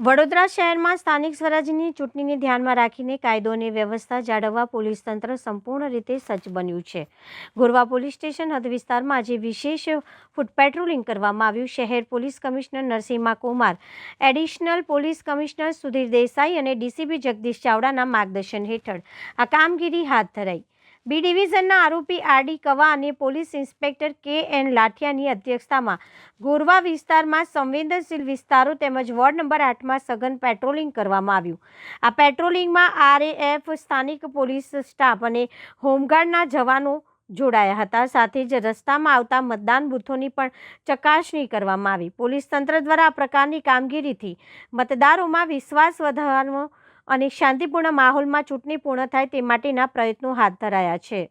વડોદરા શહેરમાં સ્થાનિક સ્વરાજ્યની ચૂંટણીને ધ્યાનમાં રાખીને કાયદો અને વ્યવસ્થા જાળવવા પોલીસ તંત્ર સંપૂર્ણ રીતે સજ્જ બન્યું છે। ગોરવા પોલીસ સ્ટેશન હદ વિસ્તારમાં આજે વિશેષ ફૂટ પેટ્રોલિંગ કરવામાં આવ્યું। શહેર police commissioner Narasimha Kumar, additional police commissioner Sudhir Desai અને ડીસીપી જગદીશ ચાવડાના માર્ગદર્શન હેઠળ આ કામગીરી હાથ ધરાઈ। બી ડિવિઝનના આરોપી આરડી કવા અને પોલીસ ઇન્સ્પેક્ટર કે.એન. લાઠિયાની અધ્યક્ષતામાં ગોરવા વિસ્તારમાં સંવેદનશીલ વિસ્તારો તેમજ વોર્ડ નંબર 8માં સઘન પેટ્રોલિંગ કરવામાં આવ્યું। આ પેટ્રોલિંગમાં આરએએફ, સ્થાનિક પોલીસ સ્ટાફ અને હોમગાર્ડના જવાનો જોડાયા હતા। સાથે જ રસ્તામાં આવતા મતદાન બૂથોની પણ ચકાસણી કરવામાં આવી। પોલીસ તંત્ર દ્વારા આ પ્રકારની કામગીરીથી મતદારોમાં વિશ્વાસ વધારવાનો અને શાંતિપૂર્ણ માહોલમાં ચૂંટણી પૂર્ણ થાય તે માટેના પ્રયત્નો હાથ ધરાયા છે।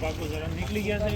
पाको जरा निकली गया था।